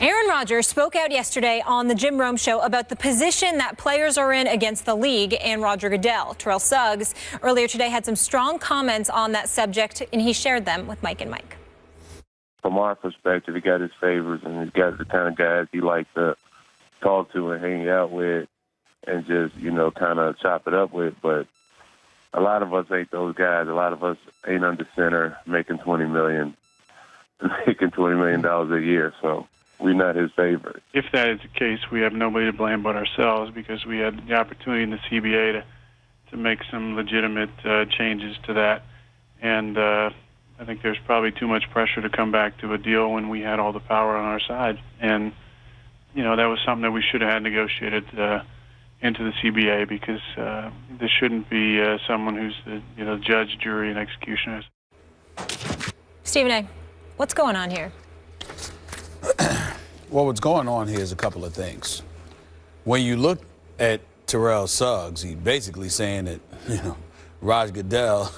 Aaron Rodgers spoke out yesterday on the Jim Rome Show about the position that players are in against the league and Roger Goodell. Terrell Suggs earlier today had some strong comments on that subject, and he shared them with Mike and Mike. From our perspective, he got his favors, and he's got the kind of guys he likes to talk to and hang out with and just, kind of chop it up with. But a lot of us ain't those guys. A lot of us ain't under center making $20 million a year. So we're not his favorite. If that is the case, we have nobody to blame but ourselves, because we had the opportunity in the CBA to make some legitimate changes to that. And I think there's probably too much pressure to come back to a deal when we had all the power on our side. And, that was something that we should have had negotiated into the CBA, because this shouldn't be someone who's the judge, jury, and executioners. Stephen A., what's going on here? Well, what's going on here is a couple of things. When you look at Terrell Suggs, he's basically saying that, Roger Goodell,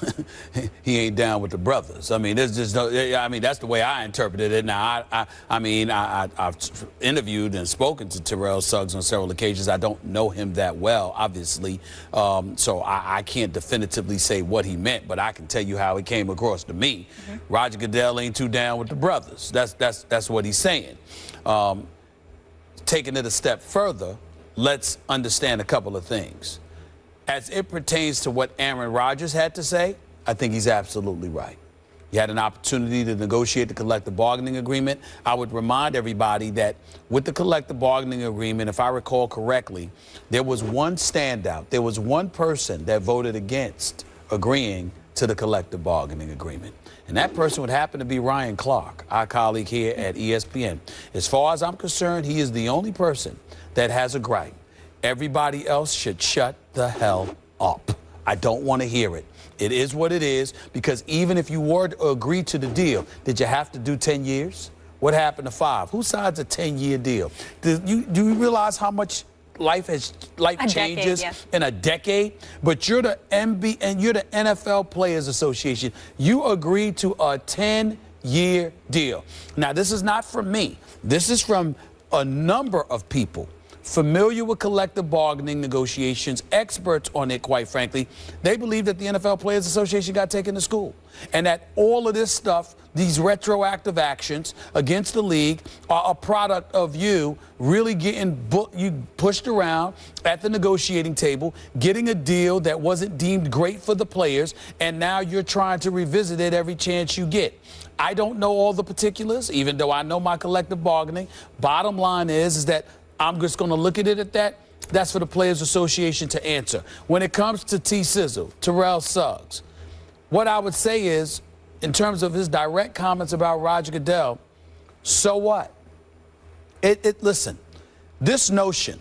he ain't down with the brothers. I mean, there's just no, that's the way I interpreted it. Now, I've interviewed and spoken to Terrell Suggs on several occasions. I don't know him that well, obviously, so I can't definitively say what he meant, but I can tell you how it came across to me. Mm-hmm. Roger Goodell ain't too down with the brothers. That's what he's saying. Taking it a step further, let's understand a couple of things. As it pertains to what Aaron Rodgers had to say, I think he's absolutely right. He had an opportunity to negotiate the collective bargaining agreement. I would remind everybody that with the collective bargaining agreement, if I recall correctly, there was one standout. There was one person that voted against agreeing to the collective bargaining agreement. And that person would happen to be Ryan Clark, our colleague here at ESPN. As far as I'm concerned, he is the only person that has a gripe. Everybody else should shut the hell up. I don't want to hear it. It is what it is, because even if you were to agree to the deal, did you have to do 10 years? What happened to 5? Who signs a 10-year deal? Do you realize how much life changes in a decade? But you're the NFL Players Association. You agreed to a 10-year deal. Now, this is not from me. This is from a number of people familiar with collective bargaining negotiations, experts on it, quite frankly. They believe that the NFL Players Association got taken to school, and that all of this stuff, these retroactive actions against the league, are a product of you really getting you pushed around at the negotiating table, getting a deal that wasn't deemed great for the players, and now you're trying to revisit it every chance you get. I don't know all the particulars, even though I know my collective bargaining. Bottom line is that I'm just going to look at it at that. That's for the Players Association to answer. When it comes to T-Sizzle, Terrell Suggs, what I would say is, in terms of his direct comments about Roger Goodell, so what? Listen, this notion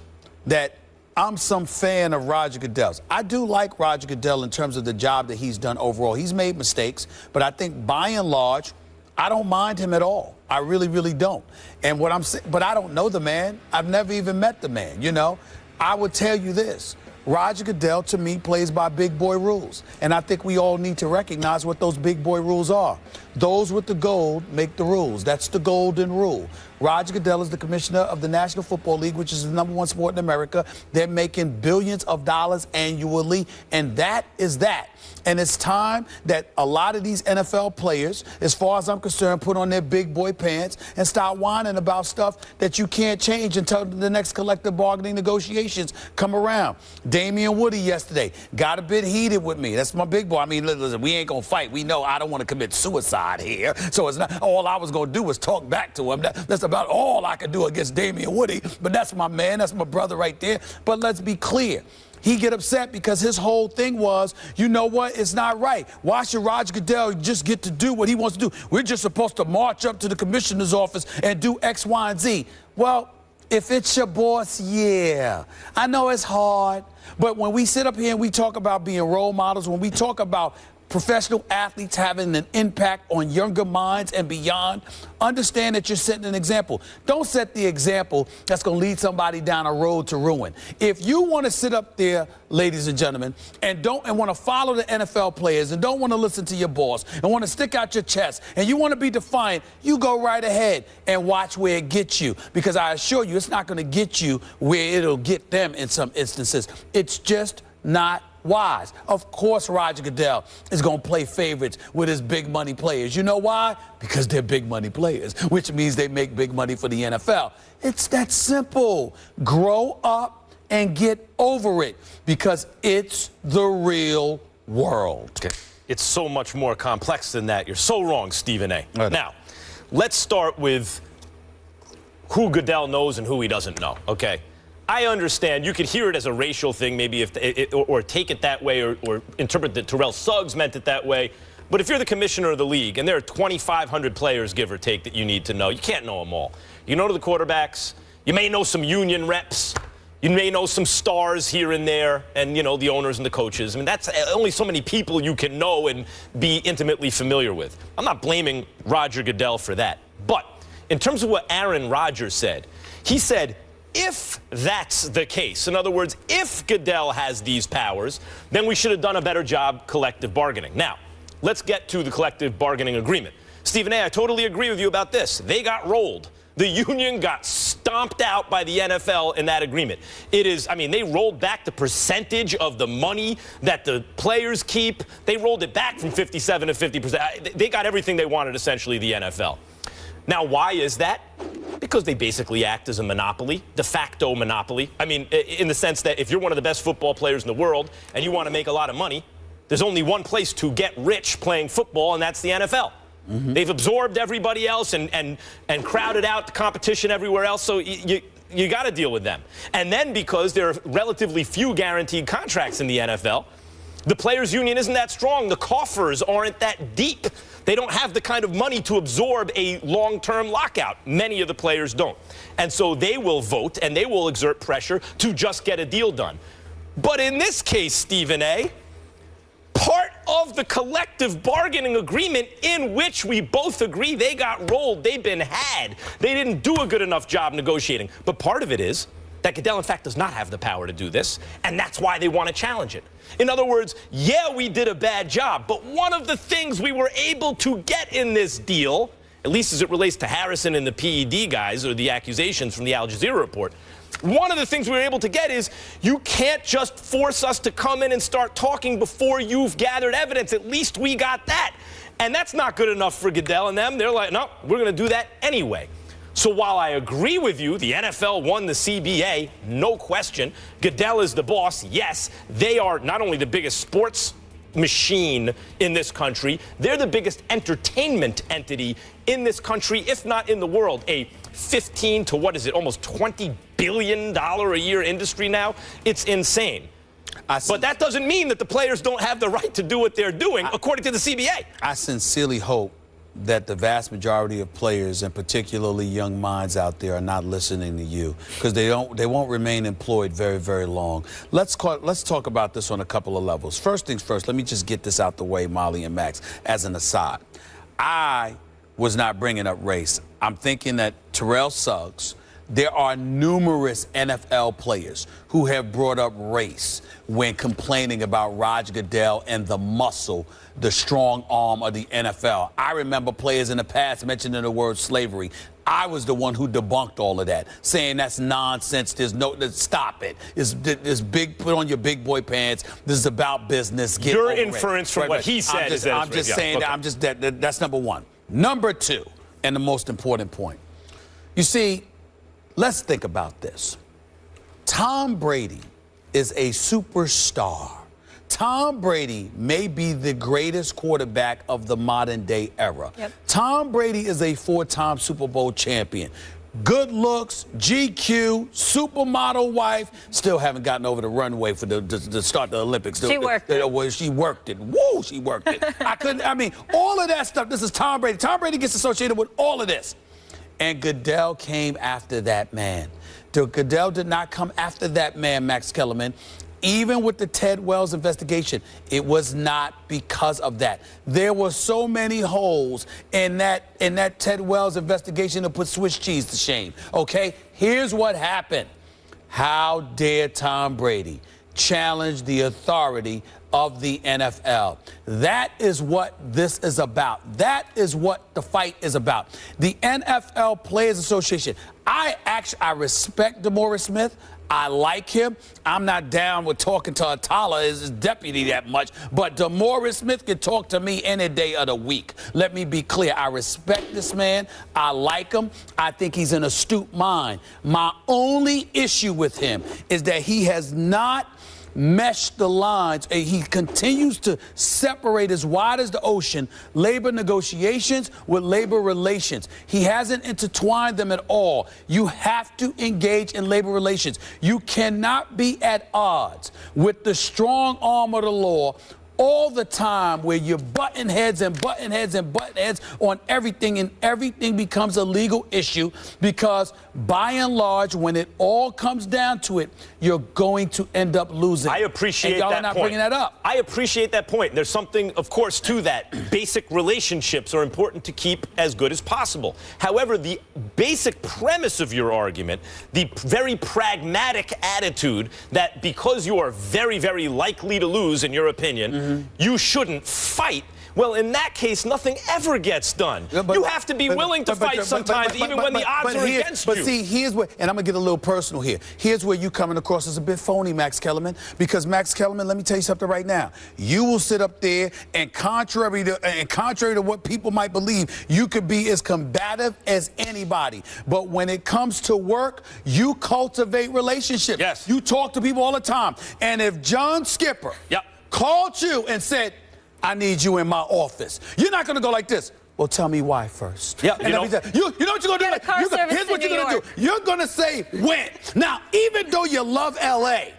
that I'm some fan of Roger Goodell's. I do like Roger Goodell in terms of the job that he's done overall. He's made mistakes, but I think by and large, I don't mind him at all. I really, really don't. And what I'm saying, but I don't know the man. I've never even met the man, I would tell you this. Roger Goodell, to me, plays by big boy rules. And I think we all need to recognize what those big boy rules are. Those with the gold make the rules. That's the golden rule. Roger Goodell is the commissioner of the National Football League, which is the #1 sport in America. They're making billions of dollars annually, and that is that. And it's time that a lot of these NFL players, as far as I'm concerned, put on their big boy pants and start whining about stuff that you can't change until the next collective bargaining negotiations come around. Damian Woody yesterday got a bit heated with me. That's my big boy. I mean, listen, we ain't going to fight. We know I don't want to commit suicide here. So it's not all I was going to do was talk back to him. That's about all I could do against Damian Woody. But that's my man. That's my brother right there. But let's be clear. He get upset because his whole thing was, you know what, it's not right. Why should Roger Goodell just get to do what he wants to do? We're just supposed to march up to the commissioner's office and do X, Y, and Z. Well, if it's your boss, yeah. I know it's hard, but when we sit up here and we talk about being role models, when we talk about professional athletes having an impact on younger minds and beyond, understand that you're setting an example. Don't set the example that's going to lead somebody down a road to ruin. If you want to sit up there, ladies and gentlemen, and want to follow the NFL players and don't want to listen to your boss and want to stick out your chest and you want to be defiant, you go right ahead and watch where it gets you, because I assure you it's not going to get you where it'll get them in some instances. It's just not wise. Of course, Roger Goodell is going to play favorites with his big money players. You know why? Because they're big money players, which means they make big money for the NFL. It's that simple. Grow up and get over it, because it's the real world. Okay. It's so much more complex than that. You're so wrong, Stephen A. Right. Now, let's start with who Goodell knows and who he doesn't know, okay? I understand you could hear it as a racial thing, maybe, or take it that way, or interpret that Terrell Suggs meant it that way. But if you're the commissioner of the league and there are 2,500 players, give or take, that you need to know, you can't know them all. You know the quarterbacks. You may know some union reps. You may know some stars here and there, and, you know, the owners and the coaches. I mean, that's only so many people you can know and be intimately familiar with. I'm not blaming Roger Goodell for that. But in terms of what Aaron Rodgers said, he said, if that's the case, in other words, if Goodell has these powers, then we should have done a better job collective bargaining. Now, let's get to the collective bargaining agreement. Stephen A., I totally agree with you about this. They got rolled. The union got stomped out by the NFL in that agreement. It is, I mean, they rolled back the percentage of the money that the players keep. They rolled it back from 57 to 50%. They got everything they wanted, essentially, the NFL. Now, why is that? Because they basically act as a monopoly, de facto monopoly. I mean, in the sense that if you're one of the best football players in the world and you want to make a lot of money, there's only one place to get rich playing football, and that's the NFL. Mm-hmm. They've absorbed everybody else and crowded out the competition everywhere else, so you got to deal with them. And then because there are relatively few guaranteed contracts in the NFL, the players' union isn't that strong. The coffers aren't that deep. They don't have the kind of money to absorb a long-term lockout. Many of the players don't. And so they will vote and they will exert pressure to just get a deal done. But in this case, Stephen A., part of the collective bargaining agreement in which we both agree they got rolled, they've been had. They didn't do a good enough job negotiating. But part of it is that Goodell, in fact, does not have the power to do this, and that's why they want to challenge it. In other words, yeah, we did a bad job, but one of the things we were able to get in this deal, at least as it relates to Harrison and the PED guys, or the accusations from the Al Jazeera report, one of the things we were able to get is you can't just force us to come in and start talking before you've gathered evidence. At least we got that. And that's not good enough for Goodell and them. They're like, no, we're going to do that anyway. So while I agree with you, the NFL won the CBA, no question. Goodell is the boss, yes. They are not only the biggest sports machine in this country, they're the biggest entertainment entity in this country, if not in the world. A 15 to what is it, almost $20 billion a year industry now. It's insane. But that doesn't mean that the players don't have the right to do what they're doing, according to the CBA. I sincerely hope that the vast majority of players, and particularly young minds out there, are not listening to you, because they won't remain employed very, very long. Let's talk about this on a couple of levels. First things first, let me just get this out the way, Molly and Max, as an aside. I was not bringing up race. I'm thinking that Terrell Suggs, there are numerous NFL players who have brought up race when complaining about Roger Goodell and the muscle, the strong arm of the NFL. I remember players in the past mentioning the word slavery. I was the one who debunked all of that, saying that's nonsense. Stop it. It's big. Put on your big boy pants. This is about business. Get Your over inference from what he said is that I'm just saying that. That's number one. Number two, and the most important point. You see, let's think about this. Tom Brady is a superstar. Tom Brady may be the greatest quarterback of the modern day era. Yep. Tom Brady is a 4-time Super Bowl champion. Good looks, GQ, supermodel wife. Still haven't gotten over the runway for to start the Olympics. She worked it. She worked it. Woo, she worked it. I mean, all of that stuff. This is Tom Brady. Tom Brady gets associated with all of this. And Goodell came after that man. Goodell did not come after that man, Max Kellerman, even with the Ted Wells investigation, it was not because of that. There were so many holes in that Ted Wells investigation to put Swiss cheese to shame. Okay, here's what happened. How dare Tom Brady challenge the authority of the NFL? That is what this is about. That is what the fight is about. The NFL Players Association. I respect DeMaurice Smith. I like him. I'm not down with talking to Atala, his deputy, that much. But DeMaurice Smith can talk to me any day of the week. Let me be clear. I respect this man. I like him. I think he's an astute mind. My only issue with him is that he has not mesh the lines. He continues to separate as wide as the ocean labor negotiations with labor relations. He hasn't intertwined them at all. You have to engage in labor relations. You cannot be at odds with the strong arm of the law all the time, where you're butting heads and butting heads and butting heads on everything, and everything becomes a legal issue, because by and large, when it all comes down to it, you're going to end up losing. I appreciate and y'all that are not point. bringing that up. I appreciate that point. There's something, of course, to that. Basic relationships are important to keep as good as possible. However, the basic premise of your argument, the very pragmatic attitude that because you are very, very likely to lose, in your opinion, you shouldn't fight. Well, in that case, nothing ever gets done. You have to be willing to fight sometimes, even when the odds are against you. But see, here's where, and I'm going to get a little personal here. Here's where you coming across as a bit phony, Max Kellerman. Because, Max Kellerman, let me tell you something right now. You will sit up there, and contrary to what people might believe, you could be as combative as anybody. But when it comes to work, you cultivate relationships. Yes. You talk to people all the time. And if John Skipper called you and said, I need you in my office, you're not going to go like this. Well, tell me why first. Yeah, you know what you're going to do? Here's what you're going to do. You're going to say when. Now, even though you love L.A.,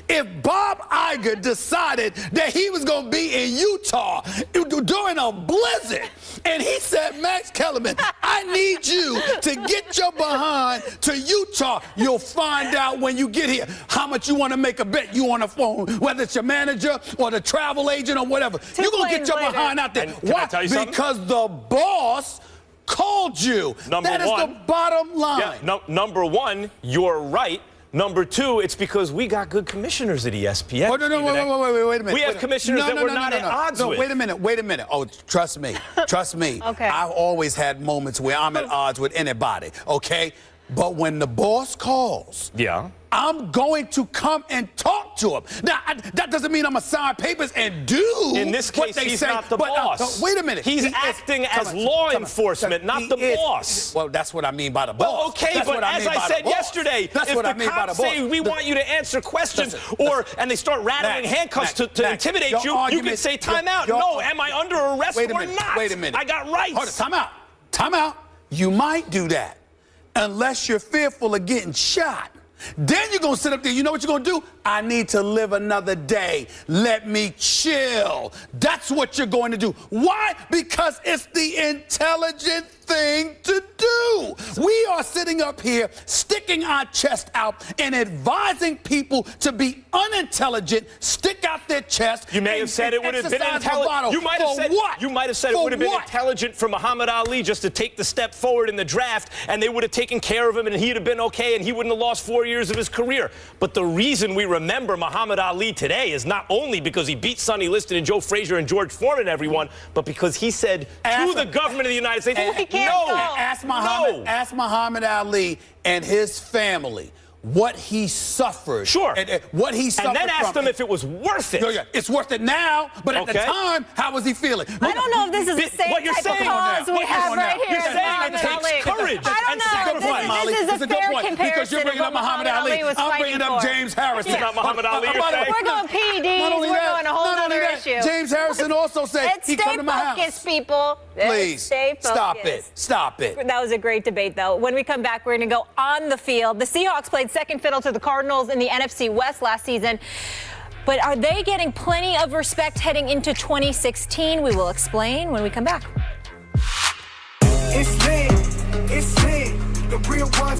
if Bob Iger decided that he was going to be in Utah during a blizzard, and he said, Max Kellerman, I need you to get your behind to Utah, you'll find out when you get here how much you want to make a bet. You on the phone, whether it's your manager or the travel agent or whatever. You're going to get your behind out there. Why? Because the boss called you. That is the bottom line. Yeah, number one, you're right. Number two, it's because we got good commissioners at ESPN. Oh, no, wait a minute. We have commissioners that we're not at odds with. Wait a minute. Oh, trust me. Okay. I've always had moments where I'm at odds with anybody, okay? But when the boss calls, I'm going to come and talk to him. Now, that doesn't mean I'm going to sign papers and do in this case, what they he's say. not the boss. Wait a minute. He's acting as law enforcement, not the boss. Well, that's what I mean by the boss. Well, okay, but as I said yesterday, if the cops say we want you to answer questions, and they start rattling handcuffs to intimidate you, you can say time out. No, am I under arrest or not? Wait a minute. I got rights. Hold on, time out. You might do that unless you're fearful of getting shot. Then you're going to sit up there. You know what you're going to do? I need to live another day. Let me chill. That's what you're going to do. Why? Because it's the intelligent thing to do. We are sitting up here sticking our chest out and advising people to be unintelligent, stick out their chest. You may have said it would have been intelligent. You might have said it would have been intelligent for Muhammad Ali just to take the step forward in the draft, and they would have taken care of him, and he'd have been okay, and he wouldn't have lost 4 years of his career. But the reason we remember Muhammad Ali today is not only because he beat Sonny Liston and Joe Frazier and George Foreman and everyone, but because he said to the government of the United States, ask Muhammad Ali and his family what he suffered. Sure. What he suffered. And then ask them if it was worth it. Yeah, it's worth it now, but at the time, how was he feeling? I don't know if this is the same type of cause we have right here. You're saying it takes courage. I don't know. This is a fair comparison. Because you're bringing up Muhammad Ali. I'm bringing up James Harrison. It's not Muhammad Ali. We're going PEDs. We're going a whole other issue. James Harrison also said he come to my house. Stay focused, people. Please, stay focused. Stop it. That was a great debate, though. When we come back, we're going to go on the field. The Seahawks played second fiddle to the Cardinals in the NFC West last season. But are they getting plenty of respect heading into 2016? We will explain when we come back. It's lit. The real ones.